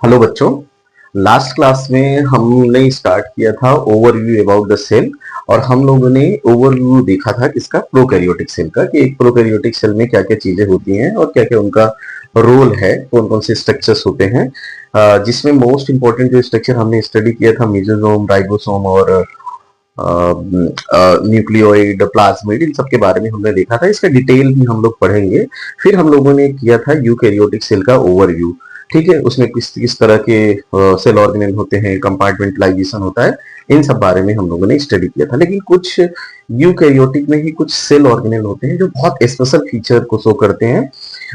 Hello बच्चों। Last class में हमने स्टार्ट किया था ओवरव्यू अबाउट द सेल और हम लोगों ने ओवरव्यू देखा था किसका, प्रोकैरियोटिक सेल का, कि एक प्रोकैरियोटिक सेल में क्या क्या चीजें होती हैं और क्या क्या उनका रोल है, कौन कौन से स्ट्रक्चर्स होते हैं। जिसमें मोस्ट इंपॉर्टेंट जो स्ट्रक्चर हमने स्टडी किया था मेसोसोम, राइबोसोम और न्यूक्लियोइड, प्लाज्मिड, इन सब के बारे में हमने देखा था। इसका डिटेल भी हम लोग पढ़ेंगे। फिर हम लोगों ने किया था यूकैरियोटिक सेल का ओवरव्यू। ठीक है, उसमें किस किस तरह के सेल ऑर्गेनेल होते हैं, कंपार्टमेंटलाइजेशन होता है, इन सब बारे में हम लोगों ने स्टडी किया था। लेकिन कुछ यूकैरियोटिक में ही कुछ सेल ऑर्गेनेल होते हैं जो बहुत स्पेशल फीचर को शो करते हैं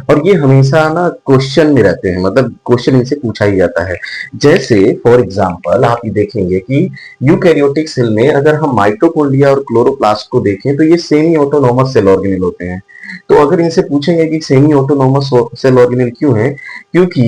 और ये हमेशा ना क्वेश्चन में रहते हैं, मतलब क्वेश्चन इनसे पूछा ही जाता है। जैसे फॉर एग्जांपल आप ये देखेंगे कि यूकैरियोटिक सेल में अगर हम माइटोकॉन्ड्रिया और क्लोरोप्लास्ट को देखें तो ये सेमी ऑटोनोमस सेल ऑर्गेनेल होते हैं। तो अगर इनसे पूछेंगे कि सेमी ऑटोनोमस सेल ऑर्गेनेल क्यों है, क्योंकि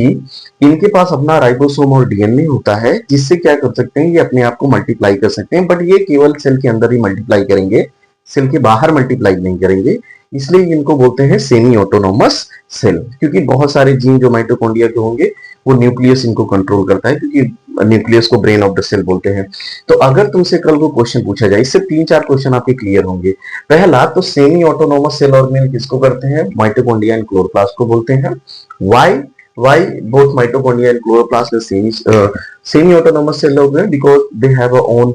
इनके पास अपना राइबोसोम और डीएनए होता है जिससे क्या कर सकते हैं, ये अपने आप को मल्टीप्लाई कर सकते हैं, बट ये केवल सेल के अंदर ही मल्टीप्लाई करेंगे, सेल के बाहर मल्टीप्लाई नहीं करेंगे। इसलिए इनको बोलते हैं सेमी ऑटोनोमस सेल, क्योंकि बहुत सारे जीन जो माइटोकॉन्ड्रिया के होंगे वो न्यूक्लियस इनको कंट्रोल करता है, क्योंकि न्यूक्लियस को ब्रेन ऑफ द सेल बोलते हैं। तो अगर तुमसे कल को क्वेश्चन पूछा जाए, इससे 3-4 क्वेश्चन आपके क्लियर होंगे। पहला तो सेमी ऑटोनोमस सेल ऑर्गेनेल किसको करते हैं, माइटोकॉन्ड्रिया एंड क्लोरोप्लास्ट को बोलते हैं। Why why both mitochondria and chloroplast are semi autonomous cell organelle, because they have a own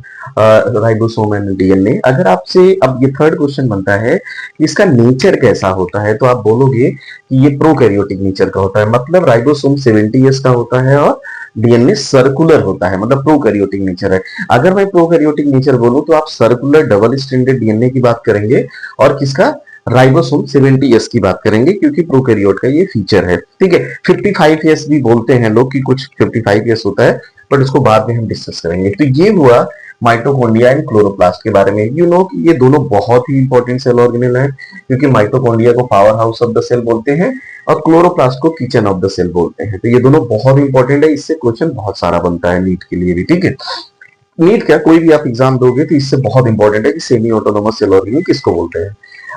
ribosome and DNA। अगर आपसे अब ये थर्ड क्वेश्चन बनता है कि इसका नेचर कैसा होता है, तो आप बोलोगे कि ये प्रोकैरियोटिक नेचर का होता है, मतलब राइबोसोम 70 years का होता है और डीएनए सर्कुलर होता है, मतलब प्रोकैरियोटिक नेचर है। अगर मैं प्रोकैरियोटिक नेचर बोलूं तो आप सर्कुलर डबल स्ट्रैंडेड डीएनए की बात करेंगे और किसका, राइबोसोम 70 years की बात करेंगे, क्योंकि प्रोकैरियोट का ये फीचर है। ठीक है, 55 years भी बोलते हैं लोग कि कुछ 55 years होता है, बट उसको बाद में हम डिस्कस करेंगे। तो ये हुआ माइटोकॉन्ड्रिया एंड क्लोरोप्लास्ट के बारे में। यू नो कि ये दोनों बहुत ही इंपॉर्टेंट सेल ऑर्गेनेल हैं, क्योंकि माइटोकॉन्ड्रिया को powerhouse of the cell बोलते हैं और क्लोरोप्लास्ट को किचन ऑफ द सेल बोलते हैं। तो ये दोनों बहुत इंपॉर्टेंट है, इससे क्वेश्चन बहुत सारा बनता है नीट के लिए भी। ठीक है, नीट क्या कोई भी आप एग्जाम दोगे तो इससे बहुत इंपॉर्टेंट है कि सेमी ऑटोनोमस सेल ऑर्गेनेल किसको बोलते हैं।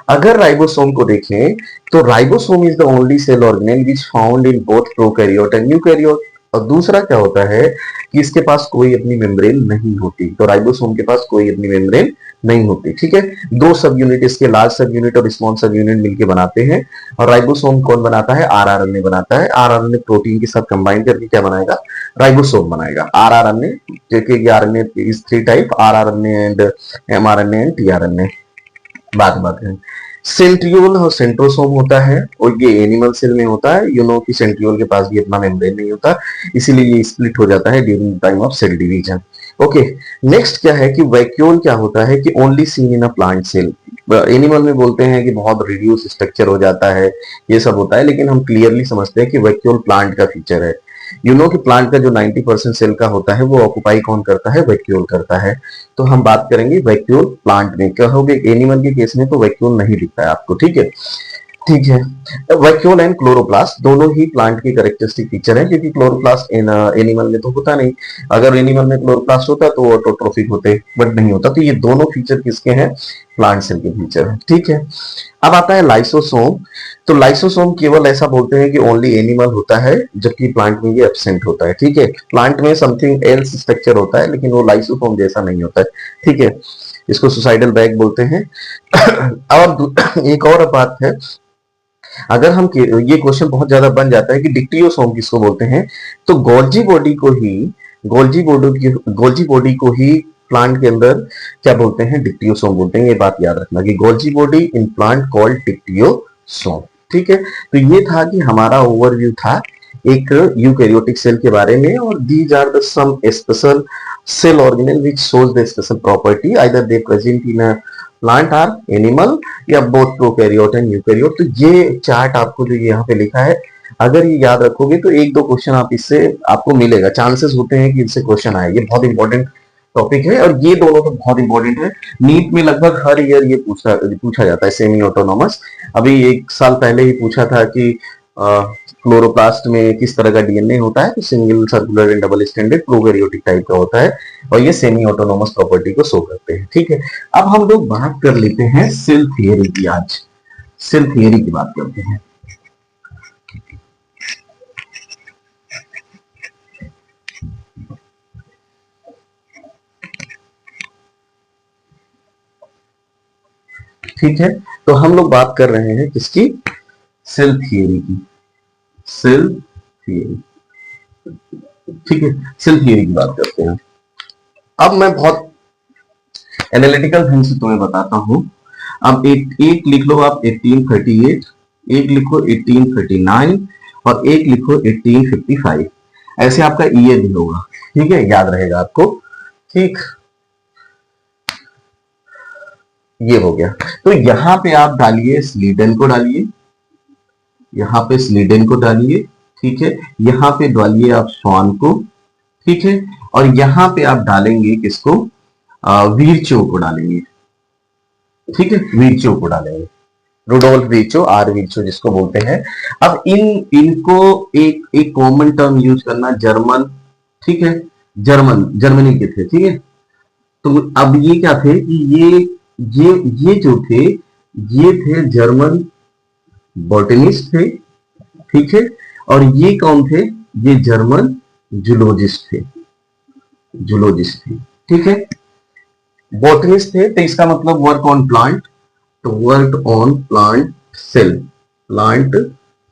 अगर राइबोसोम को देखें तो ribosome is the only cell organelle which found in both prokaryote and eukaryote. और दूसरा क्या होता है कि इसके पास कोई अपनी मेम्ब्रेन नहीं होती, तो राइबोसोम के पास कोई अपनी मेम्ब्रेन नहीं होती। ठीक है, दो सब यूनिट इसके, लार्ज सब यूनिट और स्मॉल सब यूनिट मिलकर बनाते हैं। और राइबोसोम कौन बनाता है, आरआरएनए बनाता है। आरआरएनए प्रोटीन के साथ कंबाइन करके क्या बनाएगा, राइबोसोम बनाएगा। आरआरएनए देखिए, RNA is 3 type, rRNA and mRNA and tRNA. बात है, सेंट्रियोल और सेंट्रोसोम होता है और ये एनिमल सेल में होता है। यू नो कि सेंट्रियोल के पास भी अपना मेम्ब्रेन नहीं होता, इसीलिए ये स्प्लिट हो जाता है during time of cell division. Okay, next क्या है कि वैक्यूल क्या होता है कि only seen in a plant cell. Animal में बोलते हैं कि बहुत रिड्यूस स्ट्रक्चर हो जाता है, ये सब होता है, लेकिन हम क्लियरली समझते हैं कि वैक्यूल प्लांट का फीचर है। यू नो कि प्लांट का जो 90% सेल का होता है वो ऑक्युपाई कौन करता है, वैक्यूल करता है। तो हम बात करेंगे वैक्यूल प्लांट में। कहोगे एनिमल के केस में तो वैक्यूल नहीं दिखता है आपको। ठीक है, ठीक है। वैक्यूल एंड क्लोरोप्लास्ट दोनों ही प्लांट के कैरेक्टरिस्टिक फीचर हैं, क्योंकि क्लोरोप्लास्ट एनिमल में तो होता नहीं। अगर एनिमल में क्लोरोप्लास्ट होता तो ऑटोट्रोफिक होते, बट नहीं होता। तो ये दोनों फीचर किसके हैं, प्लांट सेल के फीचर है। ठीक है, अब आता है लाइसोसोम। तो लाइसोसोम केवल ऐसा बोलते हैं कि ओनली एनिमल होता है, जबकि प्लांट में ये एब्सेंट होता है। ठीक है, प्लांट में समथिंग एल्स स्ट्रक्चर होता है, लेकिन वो लाइसोसोम जैसा नहीं होता है। ठीक है, इसको सुसाइडल बैग बोलते हैं। और एक और बात है, अगर हम ये क्वेश्चन बहुत ज्यादा बन जाता है कि डिक्टियोसोम किसको बोलते हैं, तो गोल्जी बॉडी को ही प्लांट के अंदर क्या बोलते हैं, डिक्टियोसोम बोलते हैं। ये बात याद रखना कि Golgi body in plant called dictyosome. ठीक है, तो ये था कि हमारा ओवरव्यू था एक यूकैरियोटिक सेल के बारे में, और these are the some special cell organelle which shows the special property, either they present in a plant or animal या बोथ प्रोकैरियोट एंड यूकैरियोट। तो ये चार्ट आपको जो यहाँ पे लिखा है, अगर ये याद रखोगे तो एक दो क्वेश्चन आप इससे आपको मिलेगा, चांसेस होते हैं कि इनसे क्वेश्चन आए। ये बहुत इंपॉर्टेंट टॉपिक है और ये दोनों तो बहुत इंपॉर्टेंट है। नीट में लगभग हर ईयर ये पूछा जाता है सेमी ऑटोनोमस। अभी 1 साल पहले ही पूछा था कि क्लोरोप्लास्ट में किस तरह का डीएनए होता है, तो single circular and double stranded prokaryotic type का होता है और ये सेमी ऑटोनोमस प्रॉपर्टी को शो करते हैं। ठीक है, अब हम लोग बात कर लेते हैं सेल थियरी की। आज सेल थियरी की बात करते हैं। ठीक है, तो हम लोग बात कर रहे हैं किसकी, सेल थियरी की, सेल थियरी, ठीक है, सेल थियरी की बात करते हैं। अब मैं बहुत एनालिटिकल ढंग से तुम्हें बताता हूं। अब एक लिख लो आप 1838, एक लिखो 1839 और एक लिखो 1855, ऐसे आपका ईयर भी होगा, ठीक है, याद रहेगा आपको, ठीक, ये हो गया। तो यहां पे आप डालिए स्लीडन को, डालिए यहां पे स्लीडन को डालिए, ठीक है, यहां पे डालिए आप स्वान को, ठीक है, और यहां पे आप डालेंगे किसको, वीरचो को डालेंगे, ठीक है, वीरचो को डालेंगे, रुडोल्फ वीरचो, आर वीरचो जिसको बोलते हैं। अब इनको एक कॉमन टर्म यूज करना, जर्मन, ठीक है, जर्मनी के थे, ठीक है। तो अब ये क्या थे कि ये जो थे, ये थे जर्मन बॉटनिस्ट थे, ठीक है, और ये कौन थे, ये जर्मन जूलॉजिस्ट थे, जूलॉजिस्ट थे, ठीक है, बॉटनिस्ट थे, तो इसका मतलब वर्क ऑन प्लांट, तो work on plant cell, plant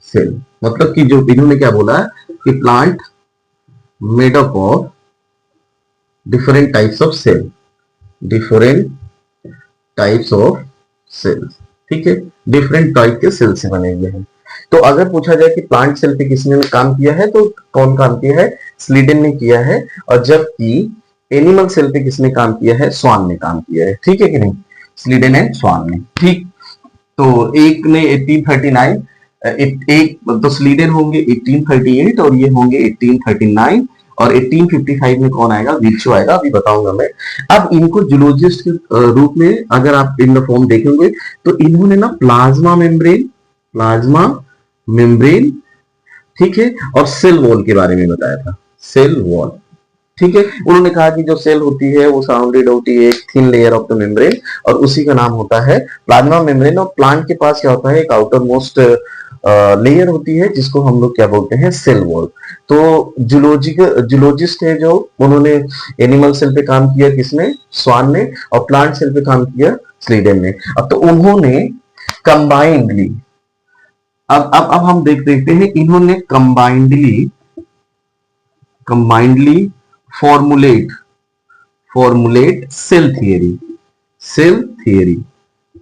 cell, मतलब कि जो इन्होंने क्या बोला कि plant made up of different types of cell, different types of cells, ठीक है, डिफरेंट टाइप के सेल से बने हुए हैं। तो अगर पूछा जाए कि प्लांट सेल पे किसने काम किया है, तो कौन काम किया है, स्लीडन ने किया है, और जबकि एनिमल सेल पे किसने काम किया है, स्वान ने काम किया है, ठीक है कि नहीं, स्लीडन एंड स्वान ने, ठीक। तो एक ने 1839, एक तो स्लीडन होंगे 1838 और ये होंगे 1839, और 1855 में कौन आएगा, वीरचो आएगा, अभी बताऊंगा मैं। अब इनको जूलॉजिस्ट के रूप में अगर आप इन द फॉर्म देखेंगे, तो इन्होंने ना प्लाज्मा मेम्ब्रेन, ठीक है, और सेल वॉल के बारे में बताया था, सेल वॉल, ठीक है। उन्होंने कहा कि जो सेल होती है वो सराउंडेड होती है एक thin layer of the membrane, और उसी का नाम होता है प्लाज्मा मेम्ब्रेन। और प्लांट के पास क्या होता है, एक आउटर मोस्ट लेयर होती है जिसको हम लोग क्या बोलते हैं, सेल वॉल। तो जूलॉजिस्ट है जो, उन्होंने एनिमल सेल पे काम किया किसने, स्वान ने, और प्लांट सेल पे काम किया स्लीडन ने। अब तो उन्होंने कंबाइंडली, अब हम देखते हैं, इन्होंने कंबाइंडली फॉर्मुलेट सेल थियरी।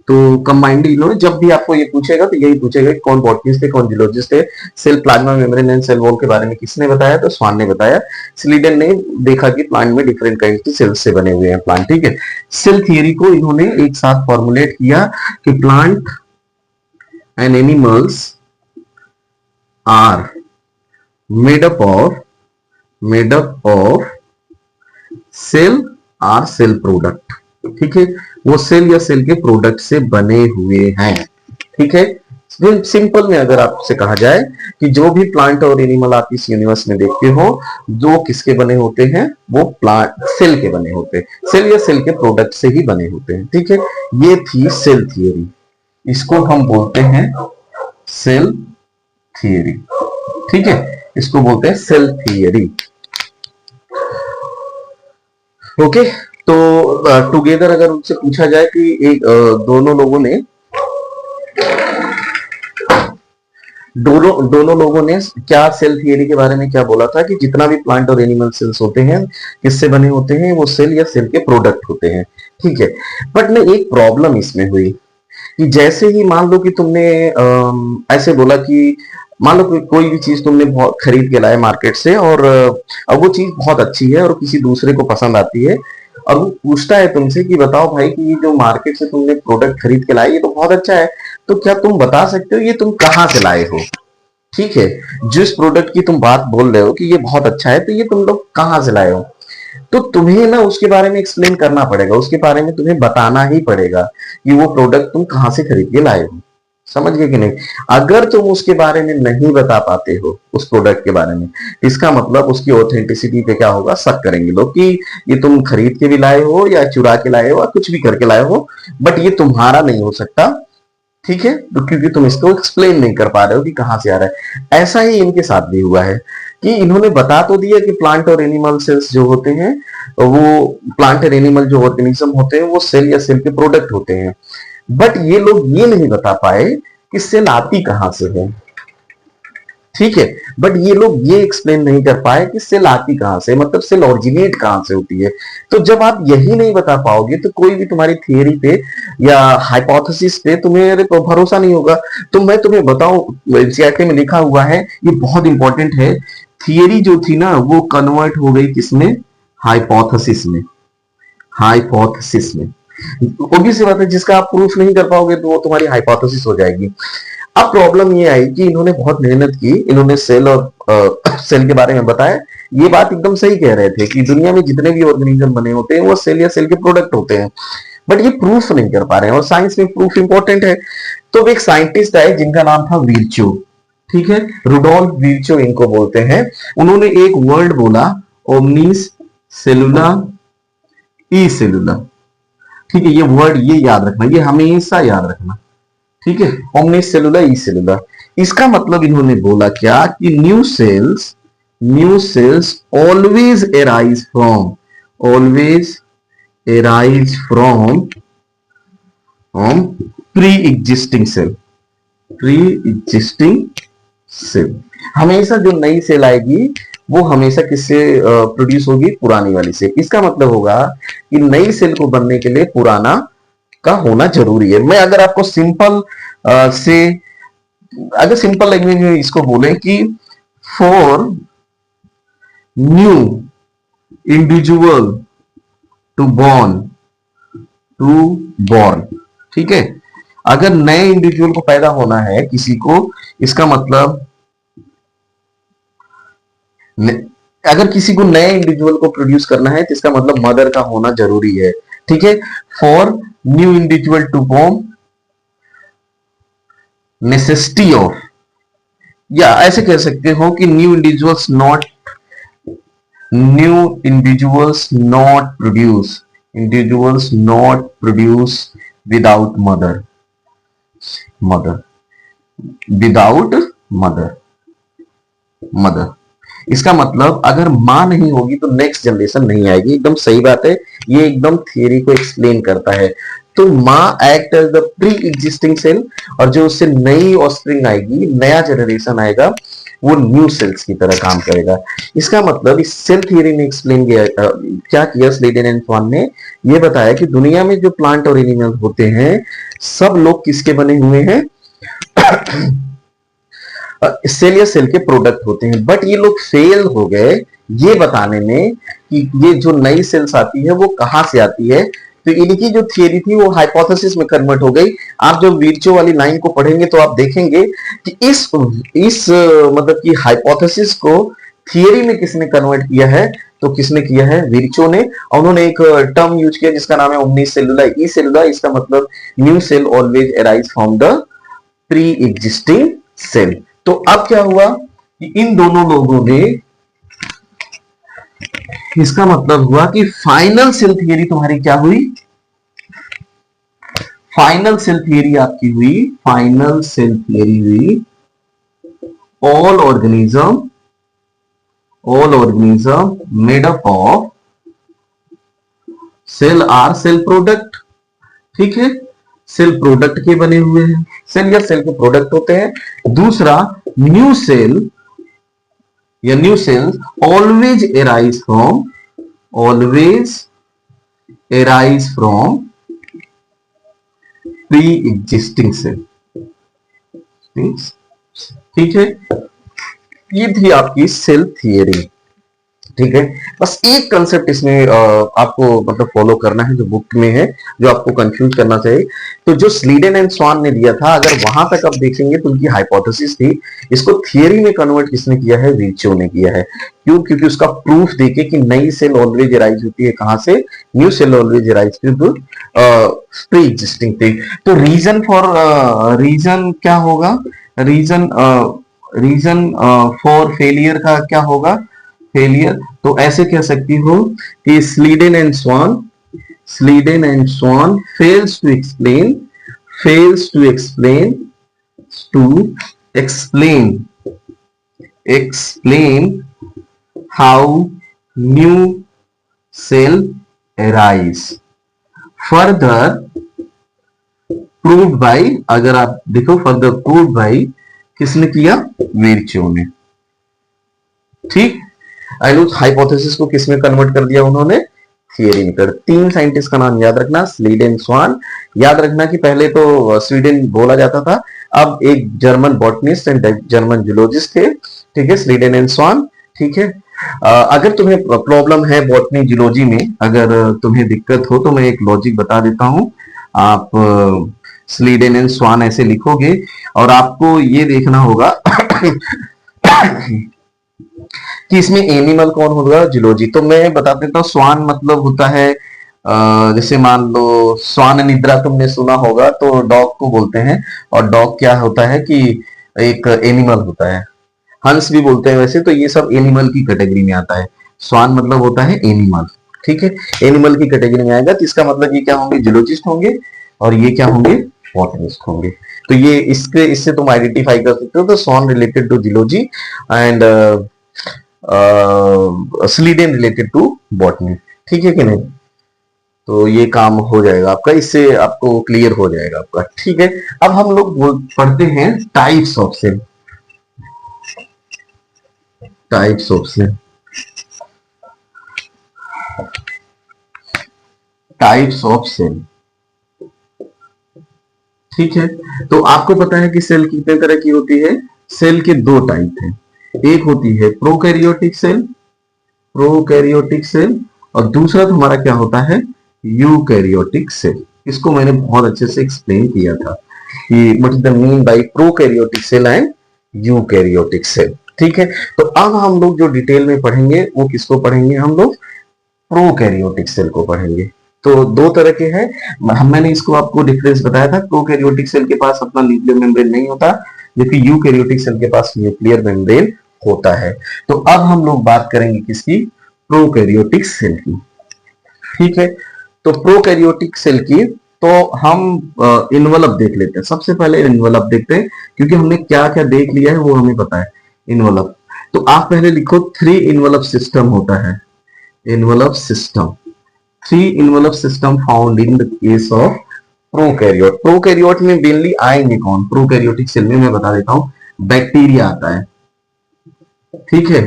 तो कंबाइंडली इन्होंने, जब भी आपको ये पूछेगा तो यही पूछेगा कि कौन बॉटनिस्ट है, कौन जूलॉजिस्ट है, cell, plasma membrane and cell wall के बारे में किसने बताया, तो स्वान ने बताया। स्लीडन ने देखा कि प्लांट में डिफरेंट काइंड के सेल्स से बने हुए हैं प्लांट, ठीक है। सेल थियरी को इन्होंने एक साथ फॉर्मुलेट किया कि plant and animals are made up of cell or cell product, ठीक है, वो सेल या सेल के प्रोडक्ट से बने हुए हैं, ठीक है। सिंपल में अगर आपसे कहा जाए कि जो भी प्लांट और एनिमल आप इस यूनिवर्स में देखते हो, जो किसके बने होते हैं, वो प्लांट सेल के बने होते हैं, सेल या सेल के प्रोडक्ट से ही बने होते हैं, ठीक है। ये थी सेल थियरी, इसको हम बोलते हैं सेल थियरी, ठीक है, इसको बोलते हैं सेल थियरी, ओके। तो टुगेदर अगर उनसे पूछा जाए कि एक दोनों लोगों ने क्या सेल थियरी के बारे में क्या बोला था कि जितना भी प्लांट और एनिमल सेल्स होते हैं किससे बने होते हैं, वो सेल या सेल के प्रोडक्ट होते हैं, ठीक है। बट ना एक प्रॉब्लम इसमें हुई कि जैसे ही मान लो कि तुमने ऐसे बोला कि मान लो कोई भी चीज तुमने बहुत खरीद के लाए मार्केट से, और अब वो चीज बहुत अच्छी है और किसी दूसरे को पसंद आती है, और वो पूछता है तुमसे कि बताओ भाई कि ये जो मार्केट से तुमने प्रोडक्ट खरीद के लाए ये तो बहुत अच्छा है, तो क्या तुम बता सकते हो ये तुम कहाँ से लाए हो, ठीक है। जिस प्रोडक्ट की तुम बात बोल रहे हो कि ये बहुत अच्छा है, तो ये तुम लोग कहाँ से लाए हो, तो तुम्हें ना उसके बारे में एक्सप्लेन करना पड़ेगा, उसके बारे में तुम्हें बताना ही पड़ेगा कि वो प्रोडक्ट तुम कहाँ से खरीद के लाए हो, समझ गए कि नहीं। अगर तुम उसके बारे में नहीं बता पाते हो, उस प्रोडक्ट के बारे में, इसका मतलब उसकी ऑथेंटिसिटी पे क्या होगा, शक करेंगे लोग कि ये तुम खरीद के भी लाए हो या चुरा के लाए हो या कुछ भी करके लाए हो, बट ये तुम्हारा नहीं हो सकता, ठीक है, तो क्योंकि तुम इसको एक्सप्लेन नहीं कर पा रहे हो कि कहां से आ रहा है। ऐसा ही इनके साथ भी हुआ है कि इन्होंने बता तो दिया कि प्लांट और एनिमल सेल्स जो होते हैं, वो प्लांट और एनिमल जो ऑर्गेनिज्म होते हैं वो सेल या सेल के प्रोडक्ट होते हैं, बट ये लोग ये नहीं बता पाए कि सेल आती कहां से है, ठीक है। बट ये लोग ये एक्सप्लेन नहीं कर पाए कि सेल आती कहां से, मतलब सेल ओरिजिनेट कहां से होती है। तो जब आप यही नहीं बता पाओगे तो कोई भी तुम्हारी थियरी पे या हाइपोथेसिस पे तुम्हें भरोसा नहीं होगा। तो मैं तुम्हें बताऊं, एनसीईआरटी में लिखा हुआ है, ये बहुत इंपॉर्टेंट है, थियरी जो थी ना वो कन्वर्ट हो गई किसमें, हाइपोथेसिस में। हाइपोथेसिस में ऑब्वियस सी बात है, जिसका आप प्रूफ नहीं कर पाओगे तो वो तुम्हारी हाइपोथेसिस हो जाएगी। अब प्रॉब्लम ये आई कि इन्होंने बहुत मेहनत की, इन्होंने सेल और सेल के बारे में बताया। ये बात एकदम सही कह रहे थे कि दुनिया में जितने भी ऑर्गेनिज्म बने होते हैं वो सेल या सेल के प्रोडक्ट होते हैं, बट ये प्रूफ नहीं कर पा रहे हैं, और साइंस में प्रूफ इंपॉर्टेंट है। तो एक साइंटिस्ट आए जिनका नाम था विर्चो, ठीक है, रुडोल्फ विर्चो इनको बोलते हैं। उन्होंने एक वर्ड बोला, ओमनिस सेलुला ई सेलुला, ठीक है, ये वर्ड ये याद रखना, ये हमेशा याद रखना, ठीक है, ओमनिस सेलुला ई सेलुला। इसका मतलब इन्होंने बोला क्या कि new cells always arise from pre existing cell. हमेशा जो नई सेल आएगी वो हमेशा किससे प्रोड्यूस होगी, पुरानी वाली से। इसका मतलब होगा कि नई सेल को बनने के लिए पुराना का होना जरूरी है। मैं अगर आपको सिंपल लैंग्वेज में इसको बोले कि for new individual to born, ठीक है, अगर नए इंडिविजुअल को पैदा होना है किसी को, इसका मतलब अगर किसी को नए इंडिविजुअल को प्रोड्यूस करना है तो इसका मतलब मदर का होना जरूरी है, ठीक है। For new individual to born necessity of, या ऐसे कह सकते हो कि new individuals not produce without mother. इसका मतलब अगर मां नहीं होगी तो नेक्स्ट जनरेशन नहीं आएगी। एकदम सही बात है, ये एकदम थियरी को एक्सप्लेन करता है। तो मां act as the pre existing cell, और जो उससे नई ऑफस्प्रिंग आएगी, नया जनरेशन आएगा, वो न्यू सेल्स की तरह काम करेगा। इसका मतलब इस सेल थियरी में एक्सप्लेन क्या किया स्लेडन एंड स्वान ने, ये बताया कि दुनिया में जो प्लांट और एनिमल होते हैं सब लोग किसके बने हुए हैं, सेल या सेल के प्रोडक्ट होते हैं। बट ये लोग फेल हो गए ये बताने में कि ये जो नई सेल्स आती है वो कहां से आती है। तो इनकी जो थियरी थी वो हाइपोथेसिस में कन्वर्ट हो गई। आप जो विर्चो वाली लाइन को पढ़ेंगे तो आप देखेंगे कि इस मतलब कि हाइपोथेसिस को थियरी में किसने कन्वर्ट किया है, तो किसने किया है, विर्चो ने। और उन्होंने एक टर्म यूज किया जिसका नाम है ओमनिस सेलुला ई सेलुला। इसका मतलब new cell always arise from the pre existing cell. तो अब क्या हुआ कि इन दोनों लोगों ने, इसका मतलब हुआ कि फाइनल सेल थियरी तुम्हारी क्या हुई, फाइनल सेल थियरी आपकी हुई, फाइनल सेल थियरी हुई all organism made up of cell or cell product, ठीक है, सेल प्रोडक्ट के बने हुए हैं, सेल या सेल के प्रोडक्ट होते हैं। दूसरा, न्यू सेल या new cells always arise from pre existing cell, ठीक है। ये थी आपकी सेल थियरी, ठीक है। बस एक कंसेप्ट इसमें आपको मतलब फॉलो करना है जो बुक में है, जो आपको कंफ्यूज करना चाहिए। तो जो स्लीडन एंड स्वान ने दिया था, अगर वहां तक आप देखेंगे तो उनकी हाइपोथेसिस थी। इसको थियरी में कन्वर्ट किसने किया है, विर्चो ने किया है। क्यों? क्योंकि उसका प्रूफ देके कि नई सेल ऑलवेज अराइज होती है कहां से, new cell always arise pre existing थी। तो रीजन क्या होगा, रीजन फॉर फेलियर का क्या होगा, फेलियर। तो ऐसे कह सकती हो कि Schleiden and Schwann fails to explain how new cell arise. Further, proved by, अगर आप देखो फर्दर प्रूव्ड बाय, किसने किया? विर्च्यू ने। ठीक, आइलूस हाइपोथेसिस को किसमें कन्वर्ट कर दिया उन्होंने? थियरी में कर। तीन साइंटिस्ट का नाम याद रखना, स्लीडेन, स्वान। याद रखना कि पहले तो स्वीडन बोला जाता था, अब एक German botanist and German zoologist थे, ठीक है, स्लीडेन एंड स्वान। ठीक है, अगर तुम्हें प्रॉब्लम है बॉटनी जूलॉजी में, अगर तुम्हें दिक्कत हो तो मैं एक लॉजिक बता देता हूं। आप स्लीडेन एंड स्वान ऐसे लिखोगे और आपको ये देखना होगा कि इसमें एनिमल कौन होगा? जूलॉजी। तो मैं बता देता हूँ, स्वान मतलब होता है जैसे मान लो स्वान निद्रा तुमने सुना होगा, तो डॉग को बोलते हैं। और डॉग क्या होता है कि एक एनिमल होता है, हंस भी बोलते हैं वैसे, तो ये सब एनिमल की कैटेगरी में आता है। स्वान मतलब होता है एनिमल, ठीक है, एनिमल की कैटेगरी में आएगा। तो इसका मतलब ये क्या होंगे? जूलॉजिस्ट होंगे, और ये क्या होंगे? बॉटनिस्ट होंगे। तो ये इससे तुम आइडेंटिफाई कर सकते हो। तो Schwann related to zoology and Schleiden related to botany. ठीक है कि नहीं? तो ये काम हो जाएगा आपका, इससे आपको क्लियर हो जाएगा आपका। ठीक है, अब हम लोग पढ़ते हैं types of cell. Types of cell, types of cell. ठीक है, तो आपको पता है कि सेल कितने तरह की होती है? सेल के दो टाइप हैं। एक होती है प्रोकैरियोटिक सेल, प्रोकैरियोटिक सेल, और दूसरा हमारा क्या होता है? Eukaryotic cell. इसको मैंने बहुत अच्छे से एक्सप्लेन किया था कि what is the mean by prokaryotic cell and eukaryotic cell. ठीक है, तो अब हम लोग जो डिटेल में पढ़ेंगे वो किसको पढ़ेंगे? हम लोग प्रोकैरियोटिक सेल को पढ़ेंगे। तो दो तरह के हैं, मैंने इसको आपको डिफरेंस बताया था। प्रोकैरियोटिक सेल के पास अपना न्यूक्लियर मेम्ब्रेन नहीं होता, जबकि यूकैरियोटिक सेल के पास न्यूक्लियर मेम्ब्रेन होता है। तो अब हम लोग बात करेंगे किसकी? प्रोकैरियोटिक सेल की। ठीक है, तो प्रोकैरियोटिक सेल की तो हम इन्वलप देख लेते हैं। सबसे पहले इन्वलप देखते हैं, क्योंकि हमने क्या क्या देख लिया है वो हमें पता है। इन्वलप, तो आप पहले लिखो 3 इन्वलप सिस्टम होता है। Envelope system, 3 envelope system found in the case of prokaryote. Prokaryote में मेनली आएंगे कौन? प्रोकैरियोटिक सेल में मैं बता देता हूं, बैक्टीरिया आता है, ठीक है,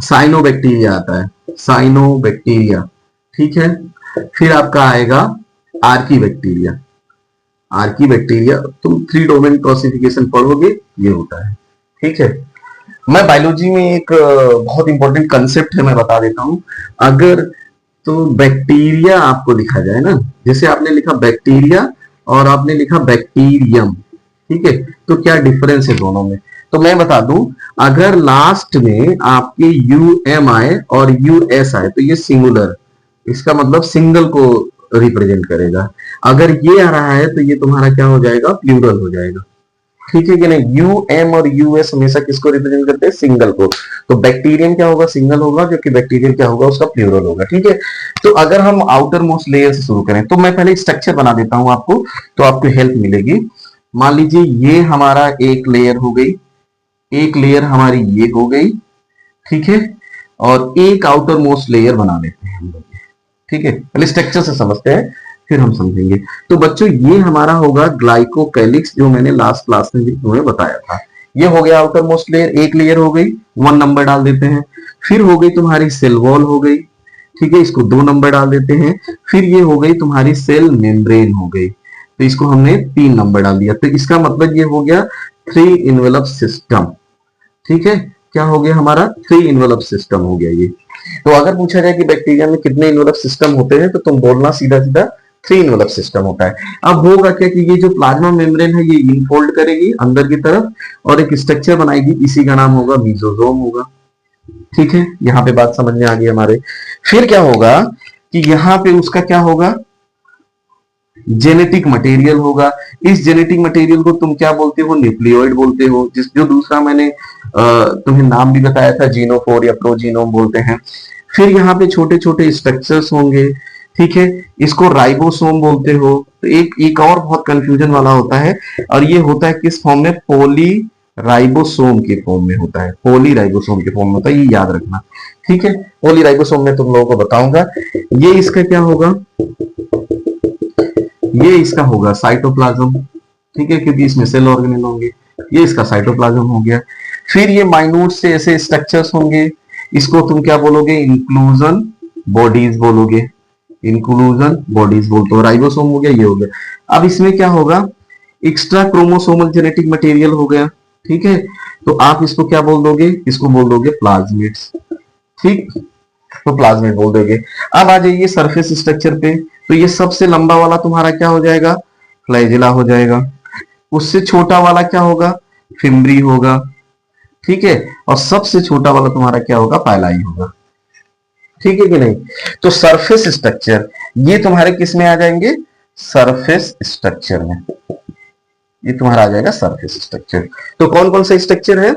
साइनोबैक्टीरिया आता है, साइनोबैक्टीरिया, ठीक है। फिर आपका आएगा आर्की बैक्टीरिया, आर्की बैक्टीरिया। तुम 3 डोमेन क्लासिफिकेशन पढ़ोगे, ये होता है, ठीक है। मैं बायोलॉजी में एक बहुत इंपॉर्टेंट कंसेप्ट है, मैं बता देता हूं। अगर तो बैक्टीरिया आपको लिखा जाए ना, जैसे आपने लिखा बैक्टीरिया और आपने लिखा बैक्टीरियम, ठीक है, तो क्या डिफरेंस है दोनों में? तो मैं बता दूं, अगर लास्ट में आपके यूएम आए और यूएस आए तो ये सिंगुलर, इसका मतलब सिंगल को रिप्रेजेंट करेगा। अगर ये आ रहा है तो ये तुम्हारा क्या हो जाएगा? प्लूरल हो जाएगा, ठीक है कि नहीं? यूएम और यूएस हमेशा किसको रिप्रेजेंट करते हैं? सिंगल को। तो बैक्टीरियम क्या होगा? सिंगल होगा, जबकि बैक्टीरियम क्या होगा? उसका प्लूरल होगा, ठीक है। तो अगर हम आउटर मोस्ट लेयर से शुरू करें, तो मैं पहले स्ट्रक्चर बना देता हूं आपको, तो आपको हेल्प मिलेगी। मान लीजिए ये हमारा एक लेयर हो गई, एक लेयर हमारी ये हो गई, ठीक है, और एक आउटर मोस्ट लेयर बना लेते हैं हम लोग, ठीक है। पहले स्ट्रक्चर से समझते हैं, फिर हम समझेंगे। तो बच्चों ये हमारा होगा ग्लाइकोकैलिक्स, जो मैंने लास्ट क्लास में भी तुम्हें बताया था। ये हो गया आउटर मोस्ट लेयर, एक लेयर हो गई, 1 नंबर डाल देते हैं। फिर हो गई तुम्हारी सेल वॉल हो गई, ठीक है, इसको 2 नंबर डाल देते हैं। फिर ये हो गई तुम्हारी सेल मेम्ब्रेन हो गई, तो इसको हमने 3 नंबर डाल दिया। तो इसका मतलब ये हो गया 3 इन्वेलप सिस्टम, ठीक है। क्या हो गया हमारा? 3 इन्वेलप सिस्टम हो गया ये। तो अगर पूछा जाए कि बैक्टीरिया में कितने इन्वेलप सिस्टम होते हैं, तो तुम बोलना सीधा सीधा 3 इन्वेलप सिस्टम होता है। अब होगा क्या कि ये जो प्लाज्मा मेम्ब्रेन है ये इनफोल्ड करेगी अंदर की तरफ और एक स्ट्रक्चर बनाएगी, इसी का नाम होगा मीसोसोम होगा, ठीक है। यहाँ पे बात समझ में आ गई हमारे। फिर क्या होगा कि यहाँ पे उसका क्या होगा? जेनेटिक मटेरियल होगा। इस जेनेटिक मटेरियल को तुम क्या बोलते हो? न्यूक्लियोइड बोलते हो। जिस जो दूसरा मैंने तुम्हें नाम भी बताया था, जीनोफोर या प्रोजीनोम बोलते हैं। फिर यहाँ पे छोटे छोटे स्ट्रक्चर्स होंगे, ठीक है, इसको राइबोसोम बोलते हो। तो एक और बहुत कंफ्यूजन वाला होता है, और ये होता है किस फॉर्म में? पोली राइबोसोम के फॉर्म में होता है, पोली राइबोसोम के फॉर्म में होता है, ये याद रखना, ठीक है। पोली राइबोसोम में तुम लोगों को बताऊंगा। ये इसका क्या होगा? ये इसका होगा साइटोप्लाज्म, ठीक है, क्योंकि इसमें सेल ऑर्गेनेल होंगे। ये इसका साइटोप्लाज्म हो गया। फिर ये माइन्यूट से ऐसे स्ट्रक्चर्स होंगे, इसको तुम क्या बोलोगे, इंक्लूजन बॉडीज बोलोगे, इंक्लूजन बॉडीज बोलते हो। राइबोसोम हो गया, ये हो गया। अब इसमें क्या होगा, एक्स्ट्रा क्रोमोसोमल जेनेटिक मटेरियल हो गया, ठीक है, तो आप इसको क्या बोल दोगे, इसको बोल दोगे प्लाज्मिड्स, ठीक, तो प्लाज्मिड बोल दोगे। अब आ जाइए सरफेस स्ट्रक्चर पे, तो ये सबसे लंबा वाला तुम्हारा क्या हो जाएगा, फ्लैजिला हो जाएगा। उससे छोटा वाला क्या होगा, फिम्ब्री होगा, ठीक है, और सबसे छोटा वाला तुम्हारा क्या होगा, पाइलाई होगा, ठीक है कि नहीं। तो सरफेस स्ट्रक्चर ये तुम्हारे किस में आ जाएंगे, सरफेस स्ट्रक्चर में, ये तुम्हारा आ जाएगा सरफेस स्ट्रक्चर। तो कौन कौन सा स्ट्रक्चर है,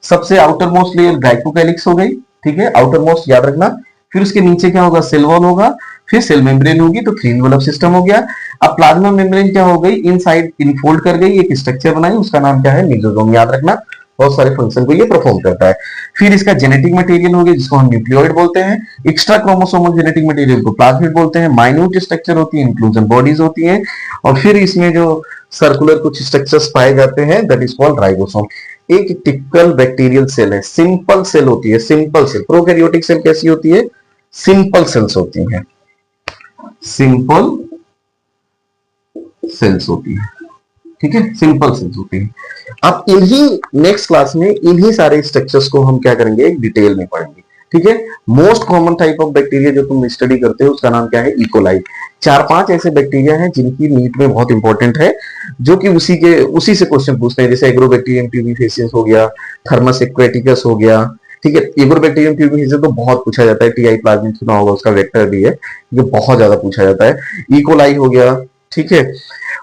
सबसे आउटर मोस्ट लेयर ग्लाइकोकैलिक्स हो गई, ठीक है, आउटर मोस्ट याद रखना। फिर उसके नीचे क्या होगा, सेल वॉल होगा, फिर सेल मेम्ब्रेन होगी, तो 3 एनवलप सिस्टम हो गया। अब प्लाज्मा मेम्ब्रेन क्या हो गई, इनसाइड इनफोल्ड कर गई, एक स्ट्रक्चर बनाई, उसका नाम क्या है, मेसोसोम, याद रखना, बहुत सारे फंक्शन को ये परफॉर्म करता है। फिर इसका जेनेटिक मटेरियल हो गया, जिसको हम न्यूक्लियोइड बोलते हैं। एक्स्ट्रा क्रोमोसोमल जेनेटिक मटेरियल को प्लाज्मिड बोलते हैं। माइन्यूट स्ट्रक्चर होती है, इंक्लूजन बॉडीज होती हैं, और फिर इसमें जो सर्कुलर कुछ स्ट्रक्चर्स पाए जाते हैं, दैट इज कॉल्ड राइबोसोम। एक टिपिकल बैक्टीरियल सेल है, सिंपल सेल होती है, सिंपल सेल। प्रोकैरियोटिक सेल कैसी होती है, सिंपल सेल्स होती हैं, सिंपल सेल्स होती है, ठीक है, सिंपल सेल्स होती है। अब इन्हीं नेक्स्ट क्लास में इन्हीं सारे स्ट्रक्चर्स को हम क्या करेंगे, एक डिटेल में पढ़ेंगे, ठीक है। Most common type of bacteria जो तुम स्टडी करते हो उसका नाम क्या है, इकोलाई। 4-5 ऐसे बैक्टीरिया हैं जिनकी नीट में बहुत इंपॉर्टेंट है, जो कि उसी से क्वेश्चन पूछते हैं, जैसे एग्रोबैक्टीरियम ट्यूबिफेसियंस हो गया, थर्मस एक्वेटिकस हो गया, ठीक है। एग्रोबैक्टीरियम ट्यूबिफेसियंस तो बहुत पूछा जाता है, टीआई प्लाज्मिड सुना होगा, उसका वेक्टर भी है, ये बहुत ज्यादा पूछा जाता है। इकोलाई हो गया, ठीक है,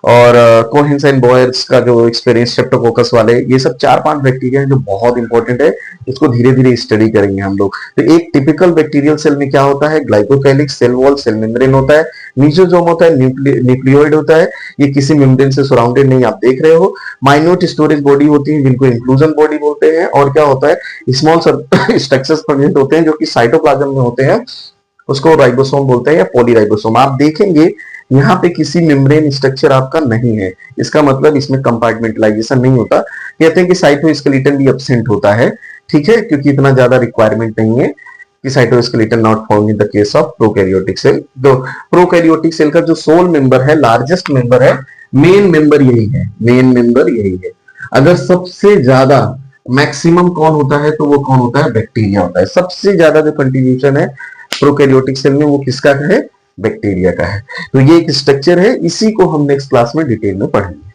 और कोहेंस एंड बॉयर्स का जो एक्सपीरियंस स्ट्रेप्टोकोकस वाले, ये सब 4-5 बैक्टीरिया हैं जो बहुत इंपॉर्टेंट है, इसको धीरे धीरे स्टडी करेंगे हम लोग। तो एक टिपिकल बैक्टीरियल सेल में क्या होता है, glycocalyx, cell wall, cell membrane होता है, मेसोसोम होता है, न्यूक्लियोइड होता है, ये किसी मेम्ब्रेन से सराउंडेड नहीं, आप देख रहे हो। माइन्यूट स्टोरेज बॉडी होती है, जिनको इंक्लूजन बॉडी बोलते हैं, और क्या होता है, स्मॉल स्ट्रक्चर्स प्रेजेंट होते हैं जो कि साइटोप्लाज्म में होते हैं, उसको राइबोसोम बोलते हैं या पॉलीराइबोसोम। आप देखेंगे यहाँ पे किसी मेम्ब्रेन स्ट्रक्चर आपका नहीं है, इसका मतलब इसमें कंपार्टमेंटलाइजेशन नहीं होता। कहते हैं कि साइटोस्केलेटन भी एब्सेंट होता है, ठीक है, क्योंकि इतना ज्यादा रिक्वायरमेंट नहीं है कि cytoskeleton not found in the case of prokaryotic cell. तो प्रोकैरियोटिक सेल का जो सोल मेंबर है, लार्जेस्ट मेंबर है, मेन मेंबर यही है, मेन मेंबर यही है। अगर सबसे ज्यादा मैक्सिमम कौन होता है, तो वो कौन होता है, बैक्टीरिया होता है। सबसे ज्यादा जो कंट्रीब्यूशन है प्रोकैरियोटिक सेल में, वो किसका है, बैक्टीरिया का है। तो ये एक स्ट्रक्चर है, इसी को हम नेक्स्ट क्लास में डिटेल में पढ़ेंगे।